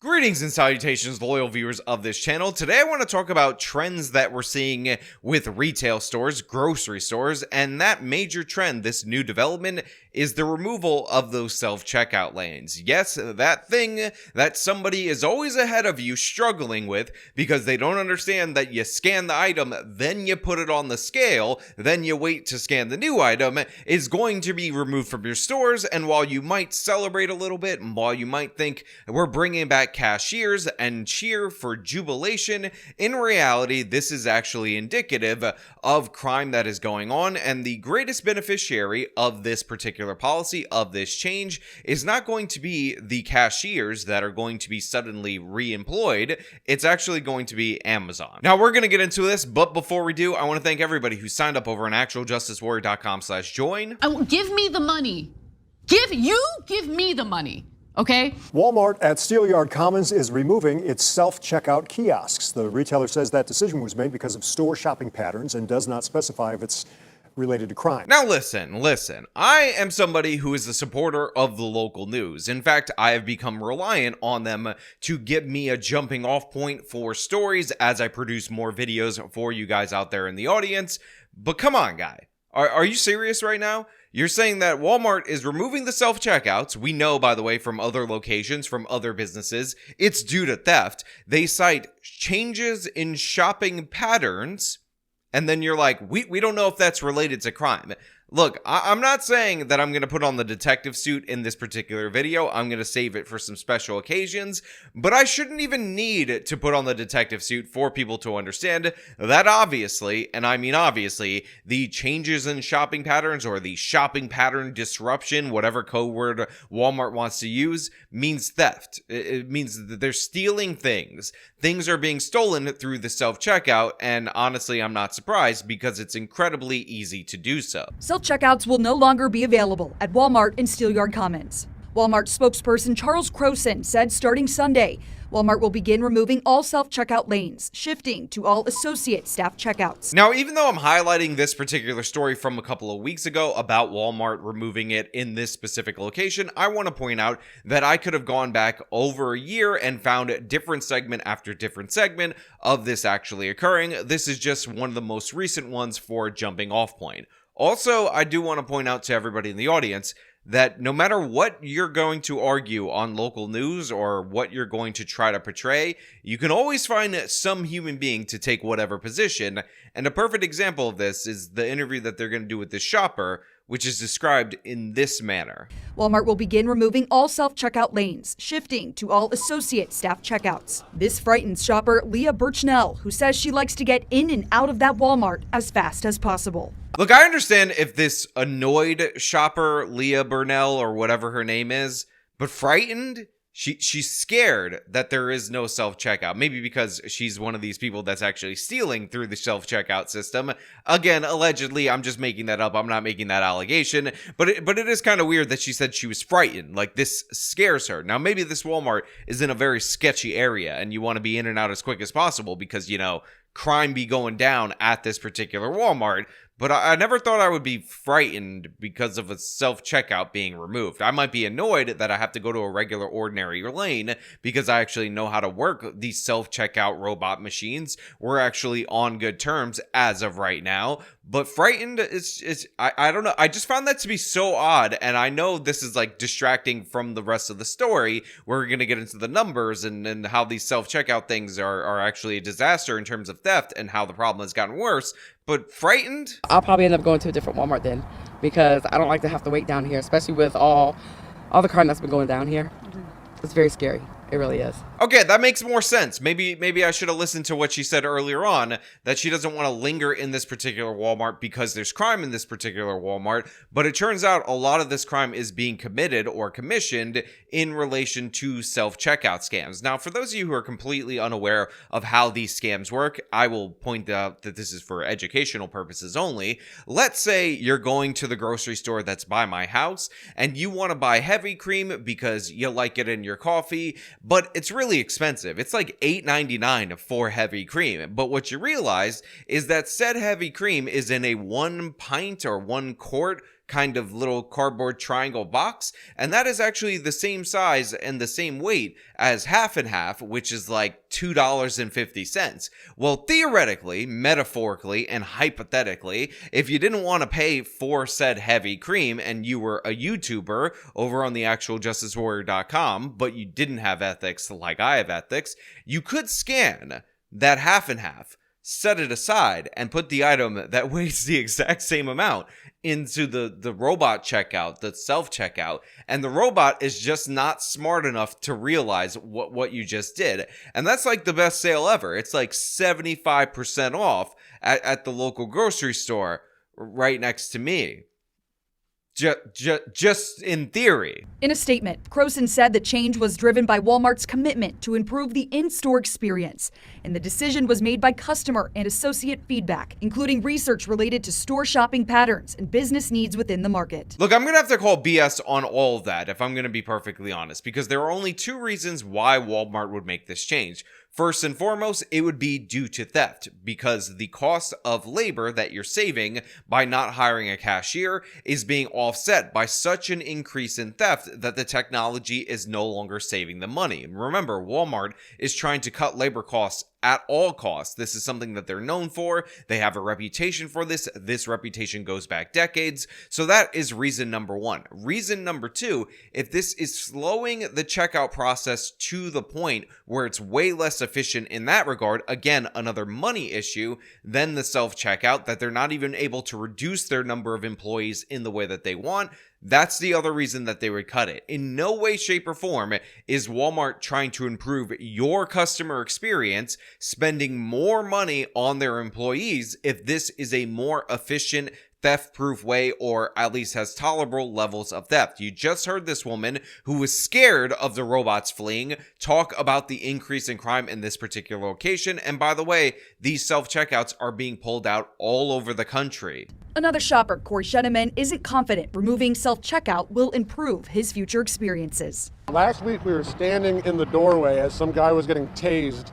Greetings and salutations, loyal viewers of this channel. Today I want to talk about trends that we're seeing with retail stores, grocery stores, and that major trend, this new development, is the removal of those self-checkout lanes. Yes, that thing that somebody is always ahead of you struggling with because they don't understand that you scan the item, then you put it on the scale, then you wait to scan the new item, is going to be removed from your stores. And while you might celebrate a little bit, and while you might think we're bringing back cashiers and cheer for jubilation, in reality, this is actually indicative of crime that is going on, and the greatest beneficiary of this particular policy, of this change, is not going to be the cashiers that are going to be suddenly re-employed. It's actually going to be Amazon. Now, we're going to get into this, but before we do, I want to thank everybody who signed up over on actualjusticewarrior.com/join. Give me the money. Give me the money. Okay. Walmart at Steelyard Commons is removing its self-checkout kiosks. The retailer says that decision was made because of store shopping patterns and does not specify if it's related to crime. Now listen, I am somebody who is a supporter of the local news. In fact, I have become reliant on them to give me a jumping off point for stories as I produce more videos for you guys out there in the audience. But come on, guy. Are you serious right now? You're saying that Walmart is removing the self-checkouts. We know, by the way, from other locations, from other businesses, it's due to theft. They cite changes in shopping patterns, and then you're like, we don't know if that's related to crime. Look, I'm not saying that I'm going to put on the detective suit in this particular video. I'm going to save it for some special occasions, but I shouldn't even need to put on the detective suit for people to understand that obviously, and I mean obviously, the changes in shopping patterns or the shopping pattern disruption, whatever code word Walmart wants to use, means theft. It means that they're stealing things. Things are being stolen through the self-checkout, and honestly, I'm not surprised because it's incredibly easy to do so. Self-checkouts will no longer be available at Walmart in Steelyard Commons. Walmart spokesperson Charles Croson said starting Sunday, Walmart will begin removing all self-checkout lanes, shifting to all associate staff checkouts. Now, even though I'm highlighting this particular story from a couple of weeks ago about Walmart removing it in this specific location, I want to point out that I could have gone back over a year and found different segment after different segment of this actually occurring. This is just one of the most recent ones for a jumping off point. Also, I do want to point out to everybody in the audience that no matter what you're going to argue on local news or what you're going to try to portray, you can always find some human being to take whatever position. And a perfect example of this is the interview that they're going to do with this shopper, which is described in this manner. Walmart will begin removing all self-checkout lanes, shifting to all associate staff checkouts. This frightens shopper Leah Birchnell, who says she likes to get in and out of that Walmart as fast as possible. Look, I understand if this annoyed shopper, Leah Burnell, or whatever her name is, but frightened? She's scared that there is no self-checkout. Maybe because she's one of these people that's actually stealing through the self-checkout system. Again, allegedly, I'm just making that up. I'm not making that allegation. But it is kind of weird that she said she was frightened. Like, this scares her. Now, maybe this Walmart is in a very sketchy area, and you want to be in and out as quick as possible because, you know, crime be going down at this particular Walmart. But I never thought I would be frightened because of a self-checkout being removed. I might be annoyed that I have to go to a regular ordinary lane because I actually know how to work these self-checkout robot machines. We're actually on good terms as of right now. But frightened is I don't know. I just found that to be so odd. And I know this is like distracting from the rest of the story. We're going to get into the numbers and how these self-checkout things are actually a disaster in terms of theft and how the problem has gotten worse. But frightened? I'll probably end up going to a different Walmart then because I don't like to have to wait down here, especially with all the crime that's been going down here. It's very scary. It really is. Okay, that makes more sense. Maybe I should have listened to what she said earlier on, that she doesn't want to linger in this particular Walmart because there's crime in this particular Walmart. But it turns out a lot of this crime is being committed or commissioned in relation to self-checkout scams. Now, for those of you who are completely unaware of how these scams work, I will point out that this is for educational purposes only. Let's say you're going to the grocery store that's by my house and you want to buy heavy cream because you like it in your coffee, but it's really expensive. It's like $8.99 for heavy cream. But what you realize is that said heavy cream is in a 1 pint or 1 quart kind of little cardboard triangle box, and that is actually the same size and the same weight as half and half, which is like $2.50. Well, theoretically, metaphorically, and hypothetically, if you didn't want to pay for said heavy cream and you were a YouTuber over on the actualjusticewarrior.com, but you didn't have ethics like I have ethics, you could scan that half and half, set it aside, and put the item that weighs the exact same amount into the robot checkout, the self-checkout, and the robot is just not smart enough to realize what you just did. And that's like the best sale ever. It's like 75% off at the local grocery store right next to me. Just in theory. In a statement, Croson said the change was driven by Walmart's commitment to improve the in-store experience, and the decision was made by customer and associate feedback, including research related to store shopping patterns and business needs within the market. Look, I'm going to have to call BS on all of that, if I'm going to be perfectly honest, because there are only two reasons why Walmart would make this change. First and foremost, it would be due to theft, because the cost of labor that you're saving by not hiring a cashier is being offset by such an increase in theft that the technology is no longer saving the money. Remember, Walmart is trying to cut labor costs at all costs. This is something that they're known for. They have a reputation for this. This reputation goes back decades. So that is reason number one. Reason number two, if this is slowing the checkout process to the point where it's way less efficient in that regard, again, another money issue than the self-checkout, that they're not even able to reduce their number of employees in the way that they want, that's the other reason that they would cut it. In no way, shape, or form is Walmart trying to improve your customer experience, spending more money on their employees if this is a more efficient, theft-proof way, or at least has tolerable levels of theft. You just heard this woman who was scared of the robots fleeing talk about the increase in crime in this particular location. And by the way, these self-checkouts are being pulled out all over the country. Another shopper, Corey Sheneman, isn't confident removing self-checkout will improve his future experiences. Last week we were standing in the doorway as some guy was getting tased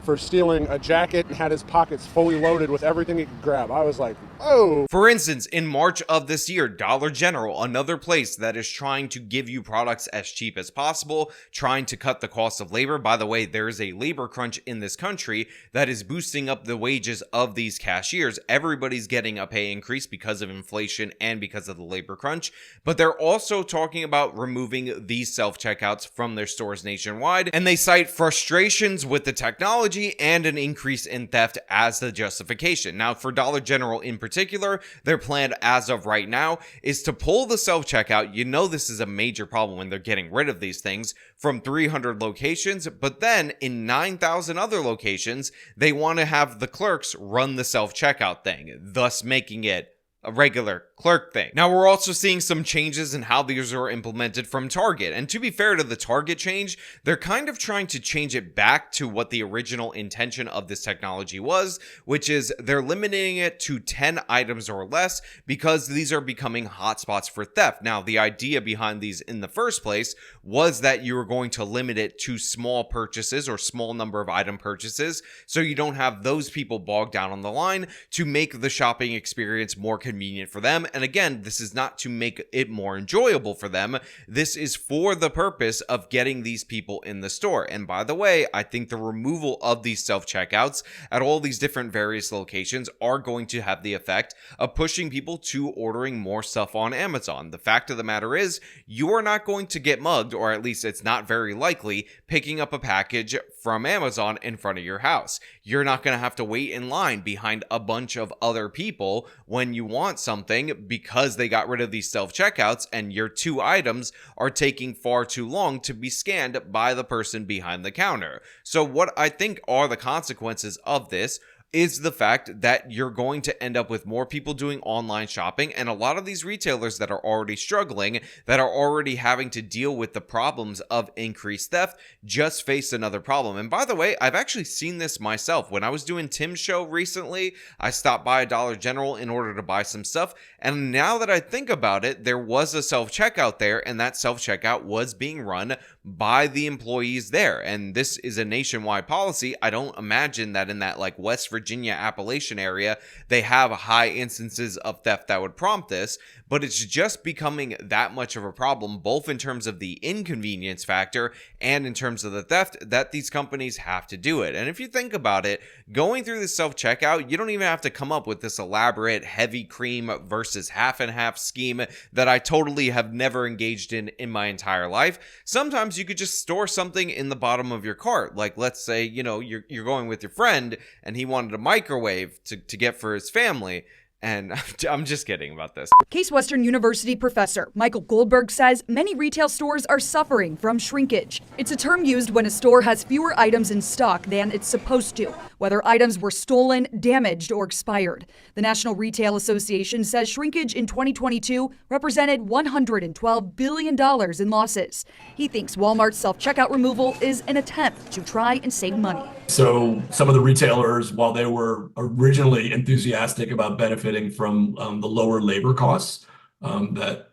for stealing a jacket and had his pockets fully loaded with everything he could grab. I was like, oh. For instance, in March of this year, Dollar General, another place that is trying to give you products as cheap as possible, trying to cut the cost of labor. By the way, there is a labor crunch in this country that is boosting up the wages of these cashiers. Everybody's getting a pay increase because of inflation and because of the labor crunch, but they're also talking about removing these self-checkouts from their stores nationwide, and they cite frustrations with the technology and an increase in theft as the justification. Now, for Dollar General in particular, their plan as of right now is to pull the self-checkout. You know this is a major problem when they're getting rid of these things from 300 locations, but then in 9,000 other locations, they want to have the clerks run the self-checkout thing, thus making it a regular clerk thing. Now, we're also seeing some changes in how these are implemented from Target. And to be fair to the Target change, they're kind of trying to change it back to what the original intention of this technology was, which is they're limiting it to 10 items or less because these are becoming hotspots for theft. Now, the idea behind these in the first place was that you were going to limit it to small purchases or small number of item purchases, so you don't have those people bogged down on the line, to make the shopping experience more convenient for them. And again, this is not to make it more enjoyable for them. This is for the purpose of getting these people in the store. And by the way, I think the removal of these self-checkouts at all these different various locations are going to have the effect of pushing people to ordering more stuff on Amazon. The fact of the matter is, you are not going to get mugged, or at least it's not very likely, picking up a package from Amazon in front of your house. You're not going to have to wait in line behind a bunch of other people when you want something because they got rid of these self-checkouts and your 2 items are taking far too long to be scanned by the person behind the counter. So what I think are the consequences of this is the fact that you're going to end up with more people doing online shopping, and a lot of these retailers that are already struggling, that are already having to deal with the problems of increased theft, just face another problem. And by the way, I've actually seen this myself. When I was doing Tim's show recently, I stopped by a Dollar General in order to buy some stuff, and now that I think about it, there was a self-checkout there, and that self-checkout was being run by the employees there. And this is a nationwide policy. I don't imagine that in that like West Virginia Appalachian area, they have high instances of theft that would prompt this, but it's just becoming that much of a problem, both in terms of the inconvenience factor and in terms of the theft, that these companies have to do it. And if you think about it, going through the self-checkout, you don't even have to come up with this elaborate heavy cream versus half and half scheme that I totally have never engaged in my entire life. Sometimes you could just store something in the bottom of your cart. Like, let's say, you know, you're going with your friend and he wanted a microwave to get for his family. And I'm just kidding about this. Case Western University professor Michael Goldberg says many retail stores are suffering from shrinkage. It's a term used when a store has fewer items in stock than it's supposed to, whether items were stolen, damaged, or expired. The National Retail Association says shrinkage in 2022 represented $112 billion in losses. He thinks Walmart's self-checkout removal is an attempt to try and save money. So some of the retailers, while they were originally enthusiastic about benefiting from the lower labor costs that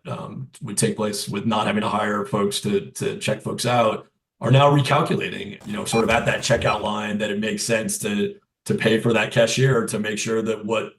would take place with not having to hire folks to check folks out, are now recalculating, you know, sort of at that checkout line, that it makes sense to pay for that cashier to make sure that what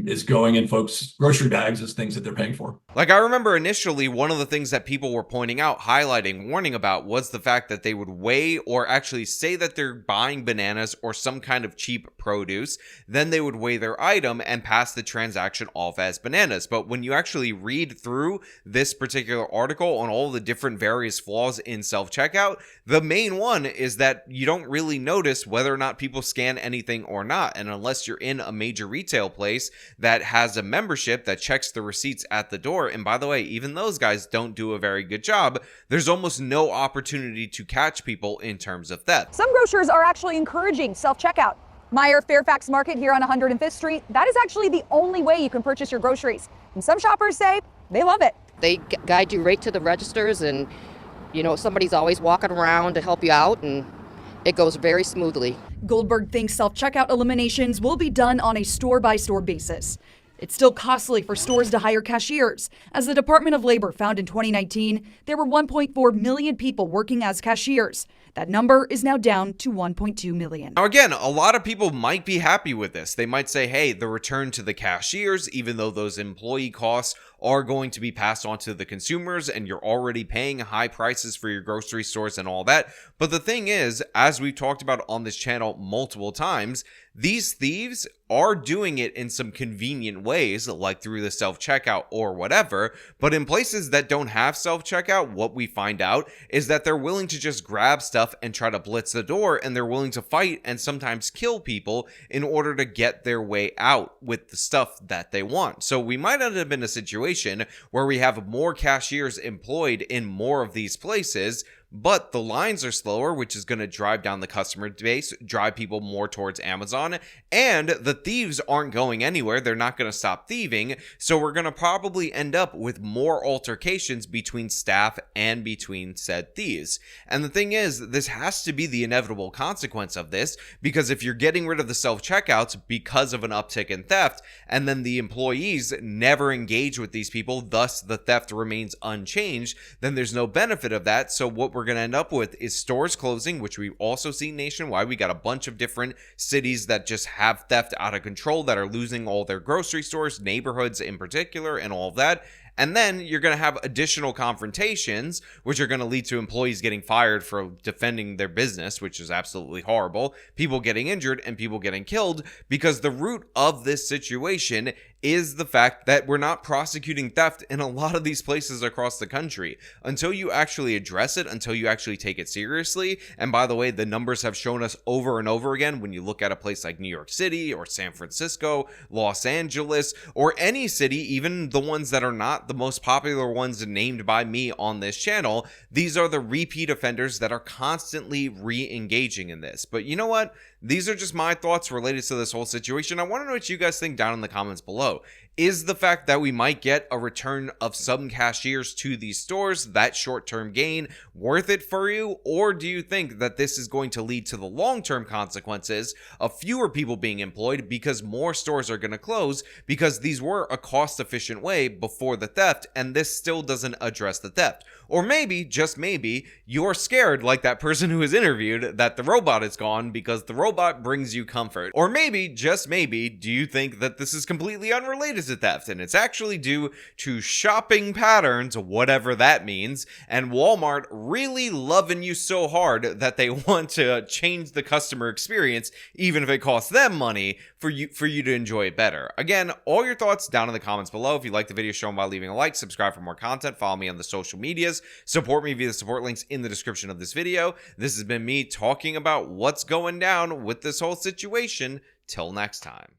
is going in folks' grocery bags is things that they're paying for. Like, I remember initially one of the things that people were pointing out, highlighting, warning about was the fact that they would weigh or actually say that they're buying bananas or some kind of cheap produce. Then they would weigh their item and pass the transaction off as bananas. But when you actually read through this particular article on all the different various flaws in self-checkout, the main one is that you don't really notice whether or not people scan anything or not. And unless you're in a major retail place that has a membership that checks the receipts at the door, and by the way, even those guys don't do a very good job, there's almost no opportunity to catch people in terms of theft. Some grocers are actually encouraging self-checkout. Meyer Fairfax Market here on 105th Street, that is actually the only way you can purchase your groceries. And some shoppers say they love it. They guide you right to the registers, and you know, somebody's always walking around to help you out, and it goes very smoothly. Goldberg thinks self-checkout eliminations will be done on a store-by-store basis. It's still costly for stores to hire cashiers. As the Department of Labor found in 2019, there were 1.4 million people working as cashiers. That number is now down to 1.2 million. Now again, a lot of people might be happy with this. They might say, hey, the return to the cashiers, even though those employee costs are going to be passed on to the consumers and you're already paying high prices for your grocery stores and all that. But the thing is, as we've talked about on this channel multiple times, these thieves are doing it in some convenient ways, like through the self-checkout or whatever. But in places that don't have self-checkout, what we find out is that they're willing to just grab stuff and try to blitz the door, and they're willing to fight and sometimes kill people in order to get their way out with the stuff that they want. So we might end up in a situation where we have more cashiers employed in more of these places, but the lines are slower, which is going to drive down the customer base, drive people more towards Amazon, and the thieves aren't going anywhere. They're not going to stop thieving, so we're going to probably end up with more altercations between staff and between said thieves. And the thing is, this has to be the inevitable consequence of this, because if you're getting rid of the self-checkouts because of an uptick in theft, and then the employees never engage with these people, thus the theft remains unchanged, then there's no benefit of that. So what we're going to end up with is stores closing, which we also see nationwide. We got a bunch of different cities that just have theft out of control, that are losing all their grocery stores, neighborhoods in particular, and all of that. And then you're going to have additional confrontations, which are going to lead to employees getting fired for defending their business, which is absolutely horrible. People getting injured and people getting killed, because the root of this situation is the fact that we're not prosecuting theft in a lot of these places across the country. Until you actually address it, until you actually take it seriously, and by the way, the numbers have shown us over and over again, when you look at a place like New York City or San Francisco, Los Angeles, or any city, even the ones that are not the most popular ones named by me on this channel, these are the repeat offenders that are constantly re-engaging in this. But you know what? These are just my thoughts related to this whole situation. I want to know what you guys think down in the comments below. Is the fact that we might get a return of some cashiers to these stores, that short-term gain, worth it for you? Or do you think that this is going to lead to the long-term consequences of fewer people being employed because more stores are going to close because these were a cost-efficient way before the theft, and this still doesn't address the theft? Or maybe, just maybe, you're scared, like that person who was interviewed, that the robot is gone because the robot brings you comfort. Or maybe, just maybe, do you think that this is completely unrelated to theft and it's actually due to shopping patterns, whatever that means, and Walmart really loving you so hard that they want to change the customer experience, even if it costs them money, for you to enjoy it better? Again, all your thoughts down in the comments below. If you like the video, show them by leaving a like, subscribe for more content, follow me on the social medias, support me via the support links in the description of this video. This has been me talking about what's going down with this whole situation. Till next time.